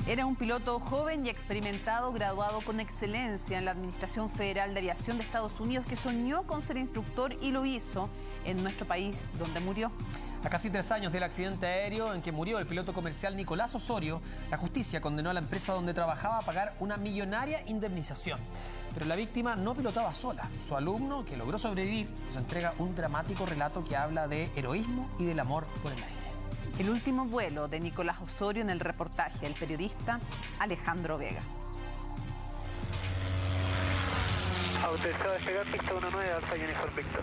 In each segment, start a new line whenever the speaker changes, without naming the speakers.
Era un piloto joven y experimentado, graduado con excelencia en la Administración Federal de Aviación de Estados Unidos, que soñó con ser instructor y lo hizo en nuestro país, donde murió.
A casi 3 años del accidente aéreo en que murió el piloto comercial Nicolás Osorio, la justicia condenó a la empresa donde trabajaba a pagar una millonaria indemnización. Pero la víctima no pilotaba sola. Su alumno, que logró sobrevivir, nos entrega un dramático relato que habla de heroísmo y del amor por el aire.
El último vuelo de Nicolás Osorio en el reportaje del periodista Alejandro Vega.
Autorizado a despegar, pista 19, Alfa Uniform Victor.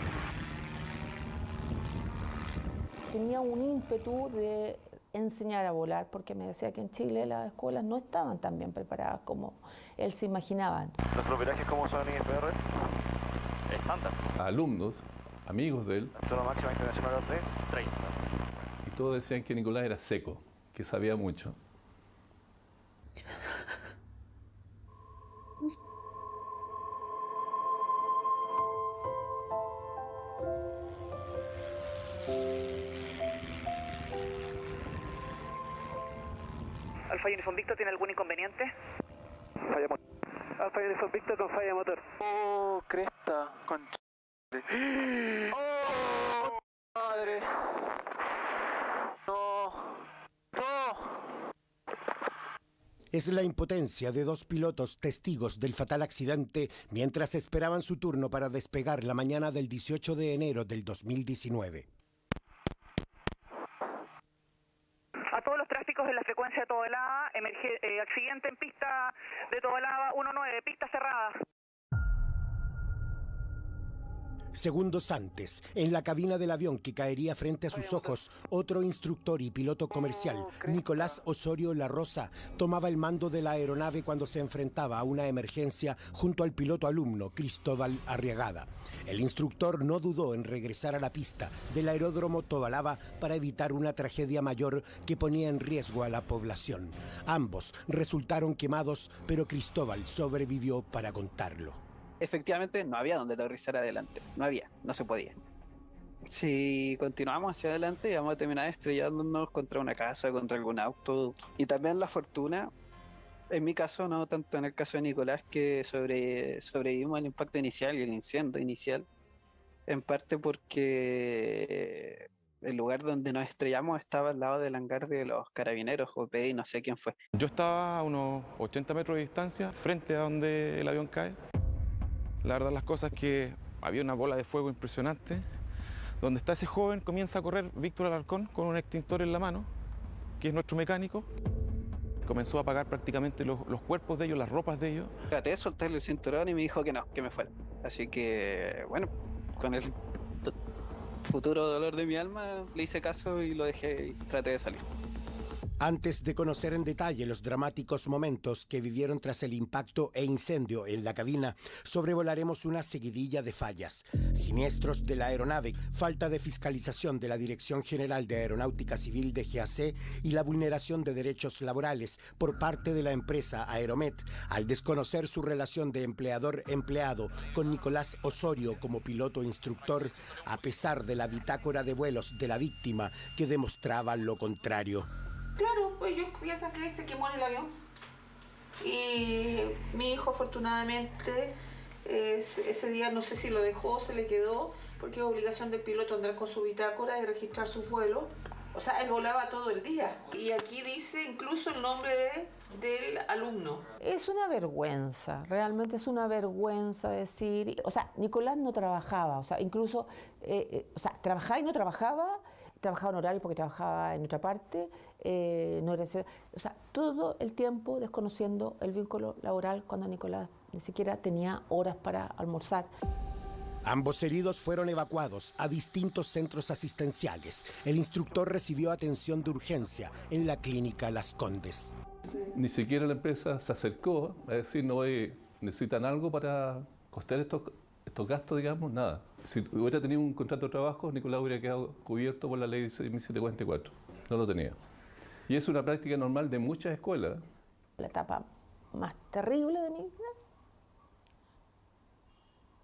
Tenía un ímpetu de enseñar a volar, porque me decía que en Chile las escuelas no estaban tan bien preparadas como él se imaginaba.
¿Nuestros virajes cómo son en IFR? Estándar.
Alumnos, amigos de él.
Altura máxima internacional de 30.
Y todos decían que Nicolás era seco, que sabía mucho.
Alfa Uniform Victor, ¿tiene algún inconveniente?
Falla motor. Alfa Uniform Victor con falla motor. Oh, cresta, con... ¡Oh, madre! ¡No! ¡No!
Es la impotencia de 2 pilotos testigos del fatal accidente mientras esperaban su turno para despegar la mañana del 18 de enero del 2019.
A todos los tráficos en la frecuencia de Tobalaba, accidente en pista de Tobalaba 19, pista cerrada.
Segundos antes, en la cabina del avión que caería frente a sus ojos, otro instructor y piloto comercial, Nicolás Osorio La Rosa, tomaba el mando de la aeronave cuando se enfrentaba a una emergencia junto al piloto alumno Cristóbal Arriagada. El instructor no dudó en regresar a la pista del aeródromo Tobalaba para evitar una tragedia mayor que ponía en riesgo a la población. Ambos resultaron quemados, pero Cristóbal sobrevivió para contarlo.
Efectivamente no había donde aterrizar adelante, no se podía. Si continuamos hacia adelante íbamos a terminar estrellándonos contra una casa, contra algún auto. Y también la fortuna, en mi caso, no tanto en el caso de Nicolás, que sobrevivimos al impacto inicial y el incendio inicial, en parte porque el lugar donde nos estrellamos estaba al lado del hangar de los carabineros, o PDI, no sé quién fue.
Yo estaba a unos 80 metros de distancia, frente a donde el avión cae. La verdad las cosas es que había una bola de fuego impresionante. Donde está ese joven comienza a correr Víctor Alarcón con un extintor en la mano, que es nuestro mecánico. Comenzó a apagar prácticamente los cuerpos de ellos, las ropas de ellos.
Traté de soltarle el cinturón y me dijo que no, que me fuera. Así que, bueno, con el futuro dolor de mi alma le hice caso y lo dejé y traté de salir.
Antes de conocer en detalle los dramáticos momentos que vivieron tras el impacto e incendio en la cabina, sobrevolaremos una seguidilla de fallas. Siniestros de la aeronave, falta de fiscalización de la Dirección General de Aeronáutica Civil de GAC y la vulneración de derechos laborales por parte de la empresa Aeromet, al desconocer su relación de empleador-empleado con Nicolás Osorio como piloto-instructor, a pesar de la bitácora de vuelos de la víctima que demostraba lo contrario.
Claro, pues yo pienso que se quemó en el avión. Y mi hijo afortunadamente ese día no sé si lo dejó o se le quedó, porque es obligación del piloto andar con su bitácora y registrar sus vuelos. O sea, él volaba todo el día. Y aquí dice incluso el nombre del alumno. Es una vergüenza, realmente es una vergüenza decir... O sea, Nicolás no trabajaba, o sea, incluso... trabajaba y no trabajaba en horario porque trabajaba en otra parte, no era, o sea, todo el tiempo desconociendo el vínculo laboral cuando Nicolás ni siquiera tenía horas para almorzar.
Ambos heridos fueron evacuados a distintos centros asistenciales. El instructor recibió atención de urgencia en la clínica Las Condes.
Ni siquiera la empresa se acercó a decir, no, necesitan algo para costear estos gastos, digamos, nada. Si hubiera tenido un contrato de trabajo, Nicolás hubiera quedado cubierto por la ley 1744. No lo tenía. Y es una práctica normal de muchas escuelas.
La etapa más terrible de mi vida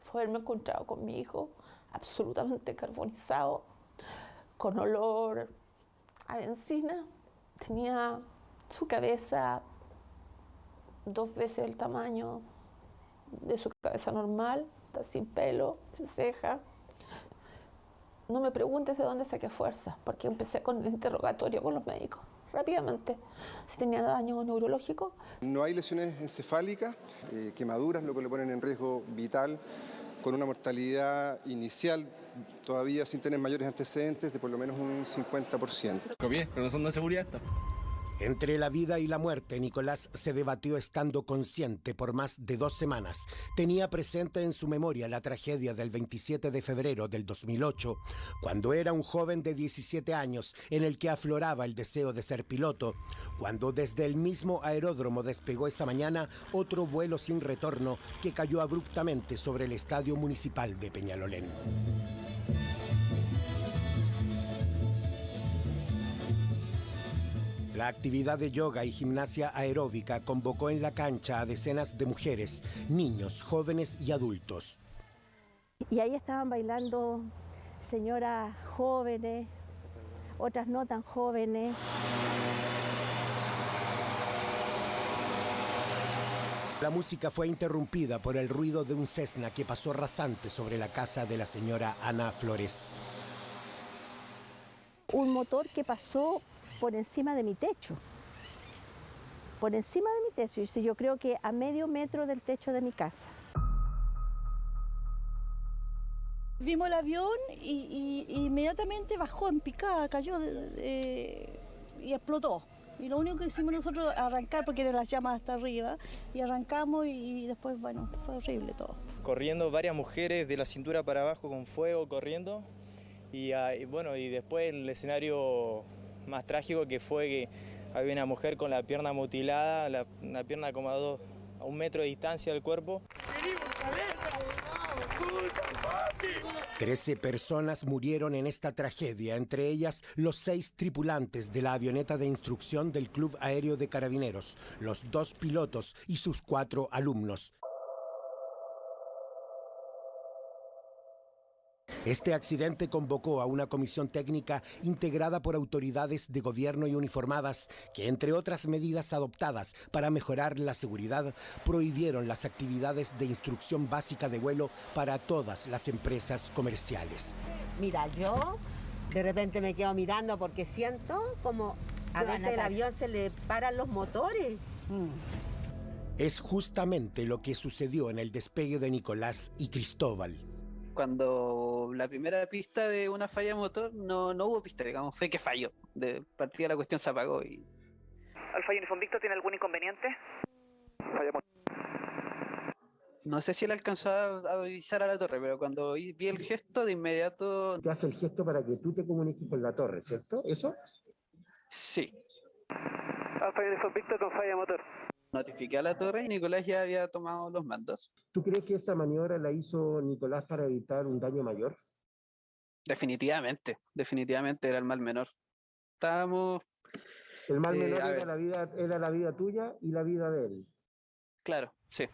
fue haberme encontrado con mi hijo absolutamente carbonizado, con olor a benzina. Tenía su cabeza 2 veces el tamaño de su cabeza normal, está sin pelo, sin ceja. No me preguntes de dónde saqué fuerza, porque empecé con el interrogatorio con los médicos, rápidamente, si tenía daño neurológico.
No hay lesiones encefálicas, quemaduras, lo que le ponen en riesgo vital, con una mortalidad inicial todavía sin tener mayores antecedentes de por lo menos un 50%.
Copié, pero no son de seguridad esto.
Entre la vida y la muerte, Nicolás se debatió estando consciente por más de 2 semanas. Tenía presente en su memoria la tragedia del 27 de febrero del 2008, cuando era un joven de 17 años en el que afloraba el deseo de ser piloto, cuando desde el mismo aeródromo despegó esa mañana otro vuelo sin retorno que cayó abruptamente sobre el Estadio Municipal de Peñalolén. La actividad de yoga y gimnasia aeróbica convocó en la cancha a decenas de mujeres, niños, jóvenes y adultos.
Y ahí estaban bailando señoras jóvenes, otras no tan jóvenes.
La música fue interrumpida por el ruido de un Cessna que pasó rasante sobre la casa de la señora Ana Flores.
Un motor que pasó por encima de mi techo. Por encima de mi techo. Y yo creo que a medio metro del techo de mi casa.
Vimos el avión y inmediatamente bajó en picada, cayó y explotó. Y lo único que hicimos nosotros arrancar, porque eran las llamas hasta arriba, y arrancamos y después, bueno, fue horrible todo.
Corriendo varias mujeres de la cintura para abajo con fuego, corriendo. Y bueno, y después el escenario más trágico que fue que había una mujer con la pierna mutilada, una pierna como a 1 metro de distancia del cuerpo.
13 personas murieron en esta tragedia, entre ellas los 6 tripulantes de la avioneta de instrucción del Club Aéreo de Carabineros, los 2 pilotos y sus 4 alumnos. Este accidente convocó a una comisión técnica integrada por autoridades de gobierno y uniformadas que, entre otras medidas adoptadas para mejorar la seguridad, prohibieron las actividades de instrucción básica de vuelo para todas las empresas comerciales.
Mira, yo de repente me quedo mirando porque siento como a veces el avión se le paran los motores.
Es justamente lo que sucedió en el despegue de Nicolás y Cristóbal.
Cuando la primera pista de una falla motor, no hubo pista, digamos, fue que falló. De partida la cuestión se apagó y...
¿Alfa Uniform Victor tiene algún inconveniente?
No sé si él alcanzó a avisar a la torre, pero cuando vi el gesto, de inmediato...
Te hace el gesto para que tú te comuniques con la torre, ¿cierto? ¿Eso?
Sí.
Alfa Uniform Victor con falla motor.
Notifiqué a la torre y Nicolás ya había tomado los mandos.
¿Tú crees que esa maniobra la hizo Nicolás para evitar un daño mayor?
Definitivamente era el mal menor. Estábamos...
El mal menor era la vida tuya y la vida de él.
Claro, sí.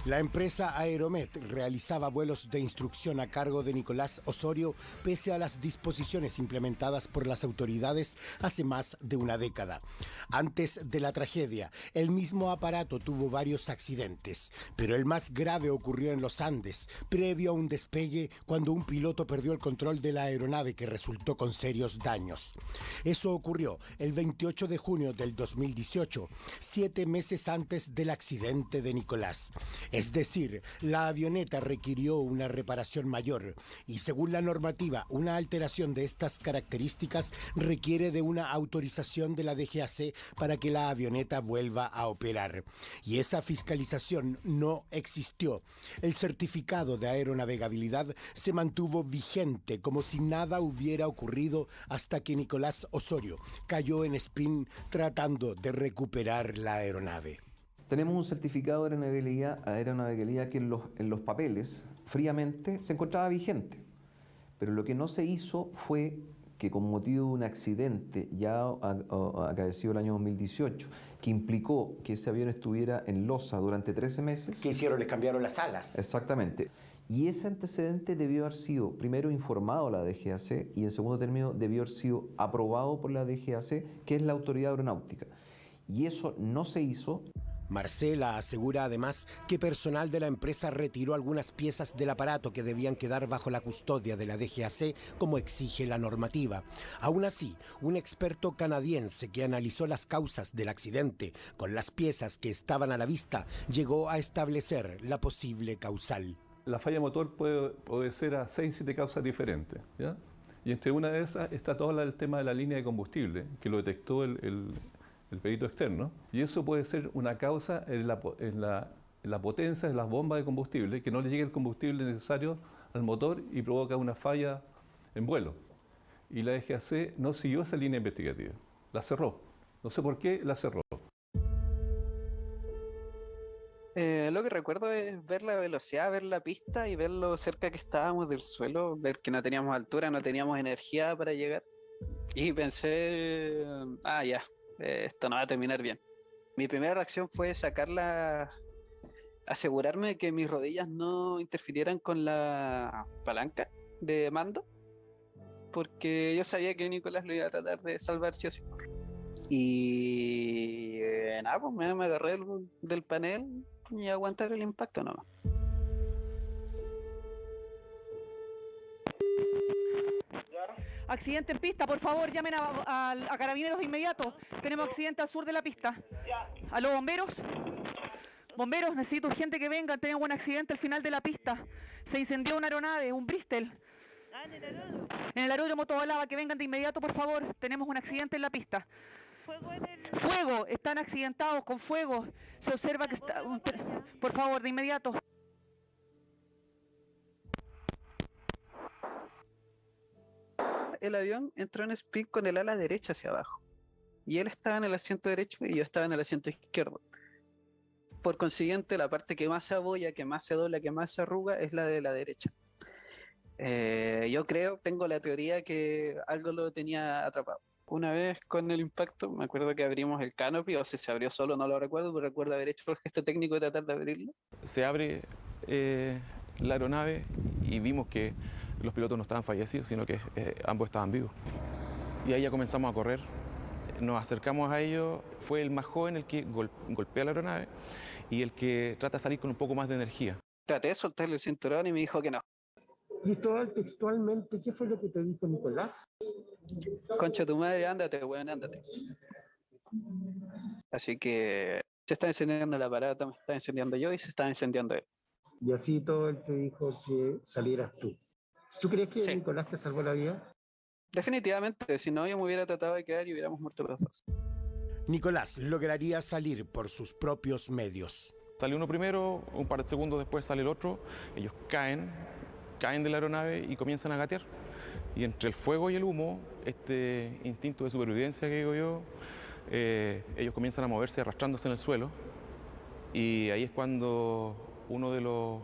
La empresa Aeromet realizaba vuelos de instrucción a cargo de Nicolás Osorio pese a las disposiciones implementadas por las autoridades hace más de una década. Antes de la tragedia, el mismo aparato tuvo varios accidentes, pero el más grave ocurrió en los Andes, previo a un despegue cuando un piloto perdió el control de la aeronave que resultó con serios daños. Eso ocurrió el 28 de junio del 2018, 7 meses antes del accidente de Nicolás. Es decir, la avioneta requirió una reparación mayor y, según la normativa, una alteración de estas características requiere de una autorización de la DGAC para que la avioneta vuelva a operar. Y esa fiscalización no existió. El certificado de aeronavegabilidad se mantuvo vigente como si nada hubiera ocurrido hasta que Nicolás Osorio cayó en spin tratando de recuperar la aeronave.
Tenemos un certificado de aeronavegabilidad que en los papeles, fríamente, se encontraba vigente. Pero lo que no se hizo fue que, con motivo de un accidente ya acaecido el año 2018, que implicó que ese avión estuviera en losa durante 13 meses...
¿Qué hicieron? ¿Les cambiaron las alas?
Exactamente. Y ese antecedente debió haber sido, primero, informado a la DGAC y, en segundo término, debió haber sido aprobado por la DGAC, que es la autoridad aeronáutica. Y eso no se hizo.
Marcela asegura además que personal de la empresa retiró algunas piezas del aparato que debían quedar bajo la custodia de la DGAC, como exige la normativa. Aún así, un experto canadiense que analizó las causas del accidente con las piezas que estaban a la vista llegó a establecer la posible causal.
La falla motor puede obedecer a 6-7 causas diferentes, ¿ya? Y entre una de esas está todo el tema de la línea de combustible, que lo detectó el perito externo. Y eso puede ser una causa en la potencia de las bombas de combustible, que no le llegue el combustible necesario al motor y provoca una falla en vuelo. Y la DGAC no siguió esa línea investigativa, la cerró. No sé por qué la cerró.
Lo que recuerdo es ver la velocidad, ver la pista y ver lo cerca que estábamos del suelo, ver que no teníamos altura, no teníamos energía para llegar. Y pensé, ya, esto no va a terminar bien. Mi primera reacción fue asegurarme de que mis rodillas no interfirieran con la palanca de mando, porque yo sabía que Nicolás lo iba a tratar de salvar sí o sí. Y nada, pues me agarré del panel y aguantar el impacto nomás.
Accidente en pista, por favor, llamen a carabineros de inmediato. Tenemos accidente al sur de la pista. ¿Aló, bomberos? Bomberos, necesito urgente que vengan. Tenemos un accidente al final de la pista. Se incendió una aeronave, un Bristol. En el aeródromo Tobalaba, que vengan de inmediato, por favor. Tenemos un accidente en la pista. Fuego, están accidentados con fuego. Se observa que está... Por favor, de inmediato.
El avión entró en spin con el ala derecha hacia abajo. Y él estaba en el asiento derecho y yo estaba en el asiento izquierdo. Por consiguiente, la parte que más se abolla, que más se dobla, que más se arruga, es la de la derecha. Yo tengo la teoría que algo lo tenía atrapado. Una vez con el impacto, me acuerdo que abrimos el canopy, o si se abrió solo, no lo recuerdo, pero recuerdo haber hecho el gesto técnico de tratar de abrirlo.
Se abre la aeronave y vimos que los pilotos no estaban fallecidos, sino que ambos estaban vivos. Y ahí ya comenzamos a correr, nos acercamos a ellos, fue el más joven el que golpea la aeronave y el que trata de salir con un poco más de energía.
Traté de soltarle el cinturón y me dijo que no.
Cristóbal, textualmente, ¿qué fue lo que te dijo Nicolás?
Concha tu madre, ándate, weón, ándate. Así que se está encendiendo el aparato, me está encendiendo yo y se está encendiendo él.
Y así todo él te dijo que salieras tú. ¿Tú crees que
sí.
Nicolás te salvó la vida?
Definitivamente, si no yo me hubiera tratado de quedar y hubiéramos muerto los dos.
Nicolás lograría salir por sus propios medios.
Sale uno primero, un par de segundos después sale el otro, ellos caen de la aeronave y comienzan a gatear. Y entre el fuego y el humo, este instinto de supervivencia que digo yo, ellos comienzan a moverse arrastrándose en el suelo. Y ahí es cuando uno de los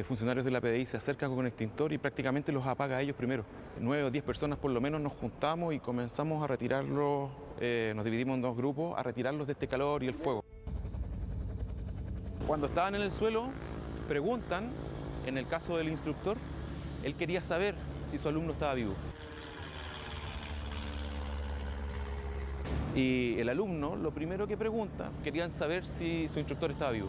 funcionarios de la PDI se acerca con el extintor y prácticamente los apaga a ellos primero. 9 o 10 personas por lo menos nos juntamos y comenzamos a retirarlos, nos dividimos en 2 grupos, a retirarlos de este calor y el fuego. Cuando estaban en el suelo, preguntan, en el caso del instructor, él quería saber si su alumno estaba vivo. Y el alumno, lo primero que pregunta, querían saber si su instructor estaba vivo.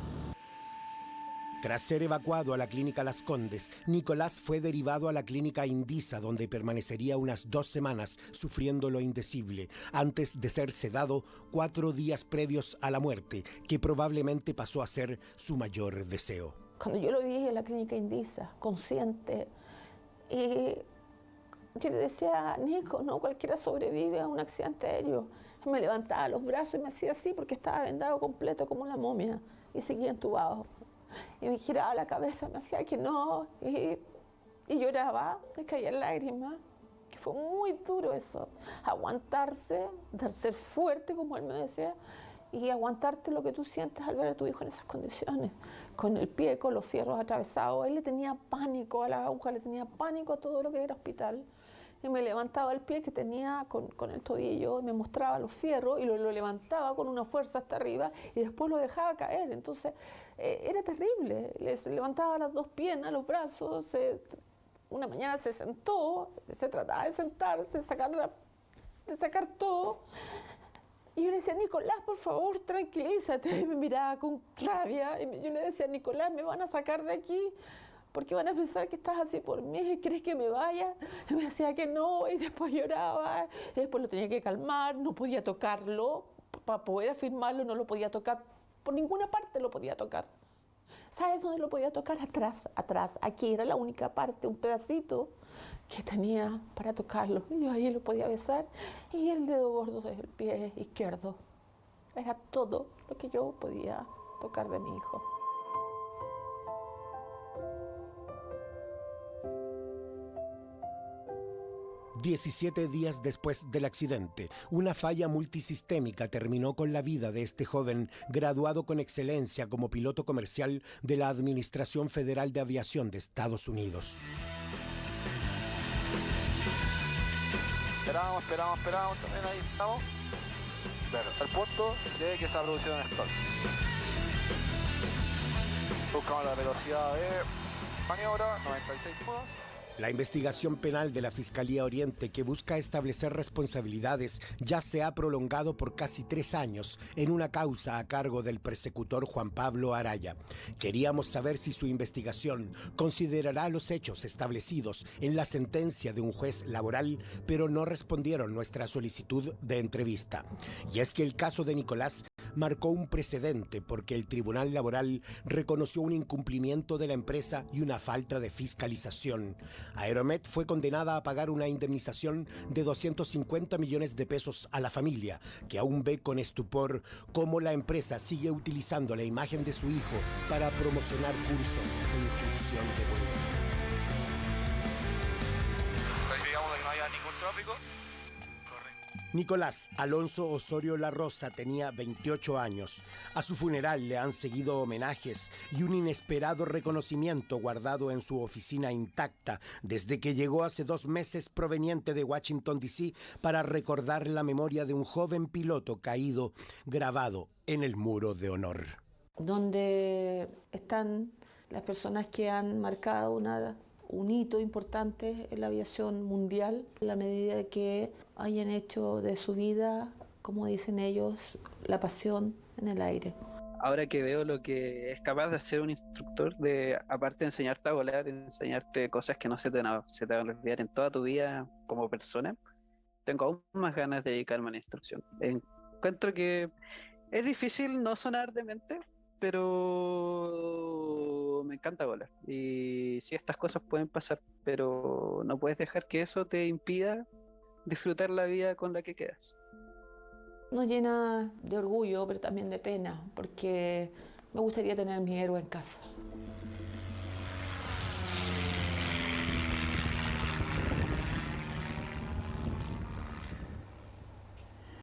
Tras ser evacuado a la clínica Las Condes, Nicolás fue derivado a la clínica Indisa, donde permanecería unas 2 semanas sufriendo lo indecible, antes de ser sedado 4 días previos a la muerte, que probablemente pasó a ser su mayor deseo.
Cuando yo lo vi en la clínica Indisa, consciente, y yo le decía, Nico, no cualquiera sobrevive a un accidente aéreo. Y me levantaba los brazos y me hacía así porque estaba vendado completo como una momia y seguía entubado. Y me giraba la cabeza, me hacía que no, y lloraba, me caían lágrimas, que fue muy duro eso, aguantarse, de ser fuerte, como él me decía, y aguantarte lo que tú sientes al ver a tu hijo en esas condiciones, con el pie, con los fierros atravesados. Él le tenía pánico a la aguja, le tenía pánico a todo lo que era hospital. Y me levantaba el pie que tenía con el tobillo, y me mostraba los fierros y lo levantaba con una fuerza hasta arriba y después lo dejaba caer. Entonces era terrible. Les levantaba las 2 piernas, los brazos. Una mañana se sentó, se trataba de sentarse, de sacar todo. Y
yo le decía, Nicolás, por favor, tranquilízate. Y me miraba con rabia. Y yo le decía, Nicolás, me van a sacar de aquí porque van a pensar que estás así por mí. ¿Crees que me vaya? Y me decía que no, y después lloraba. Y después lo tenía que calmar, no podía tocarlo. Para poder afirmarlo no lo podía tocar. Por ninguna parte lo podía tocar. ¿Sabes dónde lo podía tocar? Atrás, atrás. Aquí era la única parte, un pedacito que tenía para tocarlo. Y yo ahí lo podía besar. Y el dedo gordo del pie izquierdo. Era todo lo que yo podía tocar de mi hijo.
...17 días después del accidente, una falla multisistémica terminó con la vida de este joven graduado con excelencia como piloto comercial de la Administración Federal de Aviación de Estados Unidos.
Esperamos, también ahí estamos. Claro, al punto de que esa producción es stop. Buscamos la velocidad de maniobra, 96 nudos.
La investigación penal de la Fiscalía Oriente, que busca establecer responsabilidades, ya se ha prolongado por casi 3 años en una causa a cargo del persecutor Juan Pablo Araya. Queríamos saber si su investigación considerará los hechos establecidos en la sentencia de un juez laboral, pero no respondieron nuestra solicitud de entrevista. Y es que el caso de Nicolás marcó un precedente porque el Tribunal Laboral reconoció un incumplimiento de la empresa y una falta de fiscalización. Aeromet fue condenada a pagar una indemnización de 250 millones de pesos a la familia, que aún ve con estupor cómo la empresa sigue utilizando la imagen de su hijo para promocionar cursos de instrucción de vuelo.
Digamos que no haya ningún tráfico.
Nicolás Alonso Osorio La Rosa tenía 28 años. A su funeral le han seguido homenajes y un inesperado reconocimiento guardado en su oficina intacta desde que llegó hace 2 meses proveniente de Washington, D.C. para recordar la memoria de un joven piloto caído, grabado en el muro de honor.
Donde están las personas que han marcado un hito importante en la aviación mundial, en la medida que hayan hecho de su vida, como dicen ellos, la pasión en el aire.
Ahora que veo lo que es capaz de hacer un instructor, de aparte de enseñarte a volar, enseñarte cosas que no se te van a olvidar en toda tu vida como persona, tengo aún más ganas de dedicarme a la instrucción. Encuentro que es difícil no sonar demente, pero me encanta volar. Y sí, estas cosas pueden pasar, pero no puedes dejar que eso te impida disfrutar la vida con la que quedas.
Nos llena de orgullo, pero también de pena, porque me gustaría tener mi héroe en casa.